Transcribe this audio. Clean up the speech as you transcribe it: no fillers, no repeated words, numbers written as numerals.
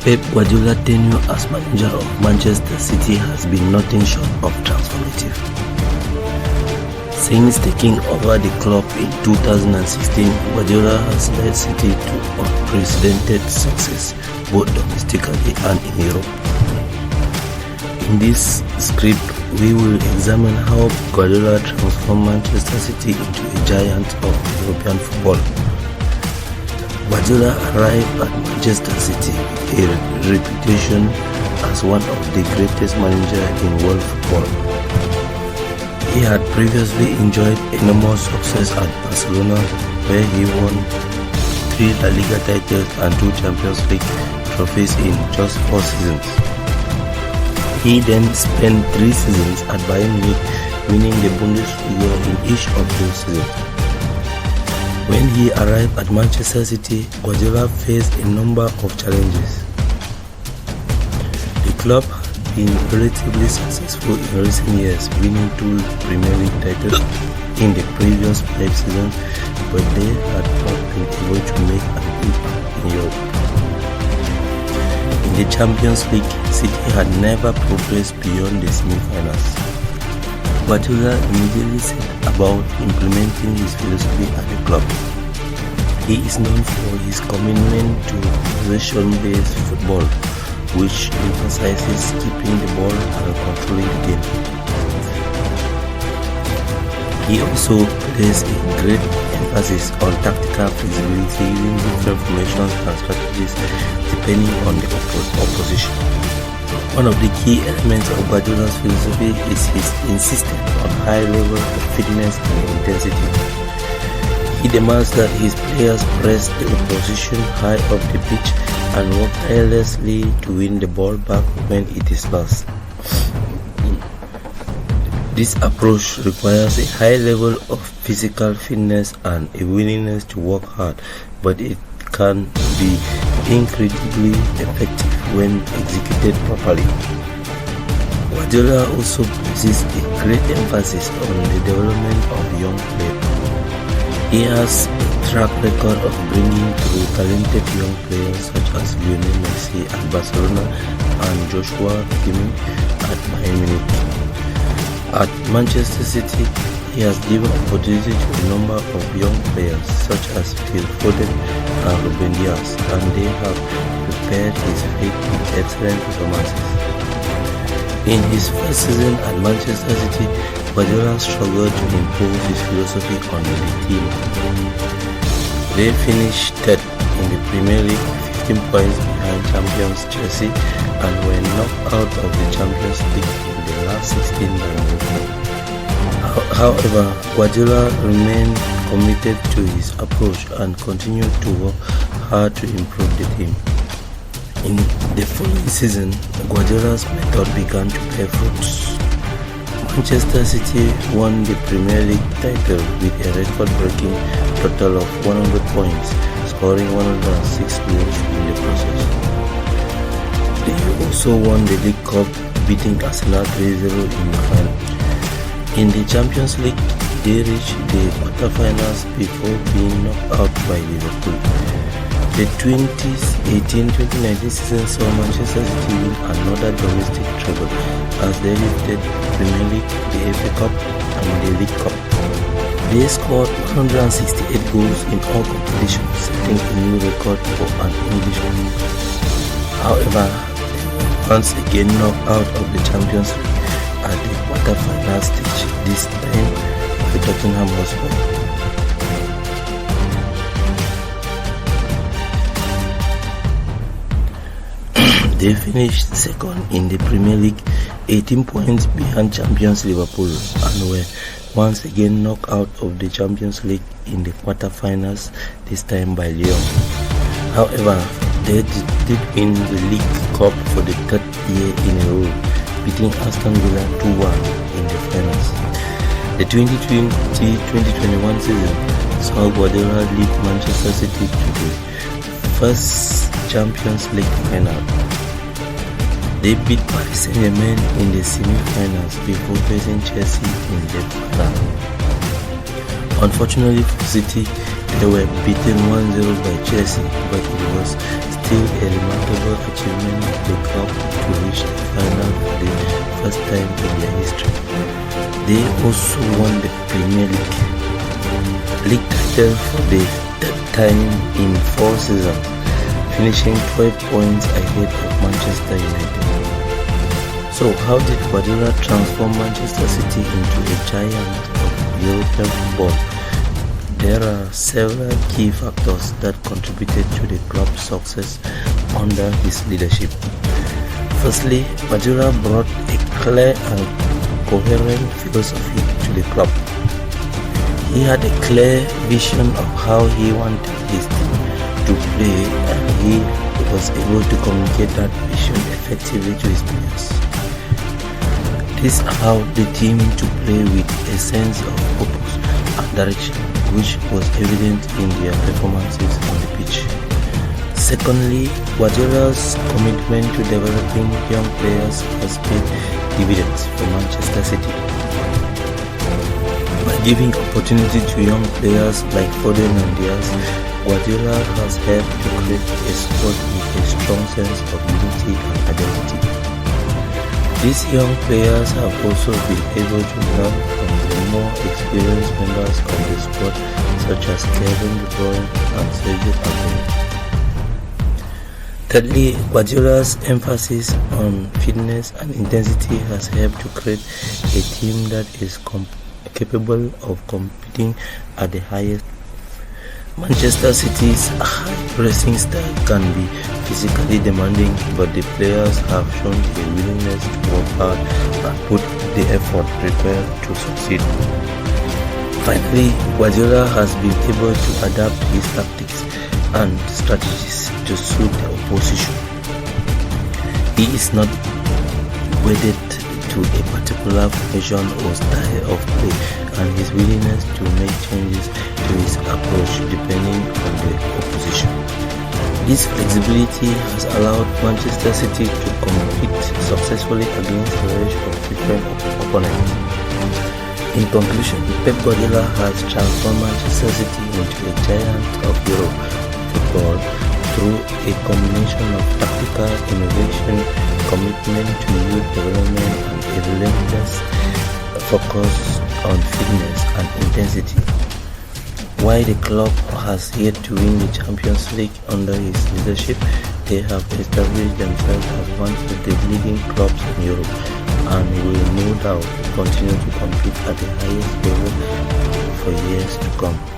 Pep Guardiola's tenure as manager of Manchester City has been nothing short of transformative. Since taking over the club in 2016, Guardiola has led City to unprecedented success both domestically and in Europe. In this script, we will examine how Guardiola transformed Manchester City into a giant of European football. Guardiola arrived at Manchester City with a reputation as one of the greatest managers in world football. He had previously enjoyed enormous success at Barcelona, where he won 3 La Liga titles and 2 Champions League trophies in just 4 seasons. He then spent 3 seasons at Bayern Munich, winning the Bundesliga in each of those seasons. When he arrived at Manchester City, Guardiola faced a number of challenges. The club had been relatively successful in recent years, winning 2 Premier League titles in the previous 5 seasons, but they had not been able to make an impact in Europe. In the Champions League, City had never progressed beyond the semi-finals. Guardiola immediately set about implementing his philosophy at the club. He is known for his commitment to possession-based football, which emphasizes keeping the ball and controlling the game. He also places a great emphasis on tactical flexibility, using different formations and strategies depending on the opposition. One of the key elements of Guardiola's philosophy is his insistence on high level of fitness and intensity. He demands that his players press the opposition high up the pitch and work tirelessly to win the ball back when it is lost. This approach requires a high level of physical fitness and a willingness to work hard, but it can be incredibly effective when executed properly. Guardiola also places a great emphasis on the development of young players. He has a track record of bringing through talented young players such as Lionel Messi at Barcelona and Joshua Kimmich at Bayern Munich. At Manchester City, he has given opportunity to a number of young players such as Phil Foden and Ruben Dias, and they have prepared his fate with excellent performances. In his first season at Manchester City, Guardiola struggled to impose his philosophy on the team. They finished third in the Premier League, 15 points behind champions Chelsea, and were knocked out of the Champions League in the last 16 by Madrid. However, Guardiola remained committed to his approach and continued to work hard to improve the team. In the following season, Guardiola's method began to bear fruits. Manchester City won the Premier League title with a record-breaking total of 100 points, scoring 106 goals in the process. They also won the League Cup, beating Arsenal 3-0 in the final. In the Champions League, they reached the quarterfinals before being knocked out by Liverpool. The 2018-2019 season saw Manchester City win another domestic treble as they lifted the Premier League, the FA Cup and the League Cup. They scored 168 goals in all competitions, setting a new record for an English team. However, they were once again knocked out of the Champions League at the quarter-final stage, this time by Tottenham Hotspur. They finished second in the Premier League, 18 points behind champions Liverpool, and were once again knocked out of the Champions League in the quarter-finals, this time by Lyon. However, they did win the League Cup for the 3rd year in a row, beating Aston Villa 2-1 in the finals. The 2020-2021 season saw Guardiola lead Manchester City to the first Champions League final. They beat Paris Saint-Germain in the semi-finals before facing Chelsea in the final. Unfortunately for City, they were beaten 1-0 by Chelsea, but it was still a remarkable achievement of the club to reach the final for the first time in their history. They also won the Premier League title for the third time in 4 seasons, finishing 12 points ahead of Manchester United. So how did Guardiola transform Manchester City into a giant of European football? There are several key factors that contributed to the club's success under his leadership. Firstly, Guardiola brought a clear and coherent philosophy to the club. He had a clear vision of how he wanted his team to play, and he was able to communicate that vision effectively to his players. This allowed the team to play with a sense of purpose and direction, which was evident in their performances on the pitch. Secondly, Guardiola's commitment to developing young players has paid dividends for Manchester City. By giving opportunity to young players like Foden and Diaz, Guardiola has helped to create a squad with a strong sense of unity and identity. These young players have also been able to learn from the more experienced members of the squad, such as Kevin De Bruyne and Sergio Aguero. Thirdly, Guardiola's emphasis on fitness and intensity has helped to create a team that is capable of competing at the highest. Manchester City's high pressing style can be physically demanding, but the players have shown a willingness to work hard and put the effort required to succeed. Finally, Guardiola has been able to adapt his tactics and strategies to suit the opposition. He is not wedded to a particular formation or style of play, and his willingness to make changes to his approach depending on the opposition. This flexibility has allowed Manchester City to compete successfully against a range of different opponents. In conclusion, Pep Guardiola has transformed Manchester City into a giant of Europe football through a combination of tactical innovation, commitment to youth development, and a relentless focus on fitness and intensity. While the club has yet to win the Champions League under his leadership, they have established themselves as one of the leading clubs in Europe and will no doubt continue to compete at the highest level for years to come.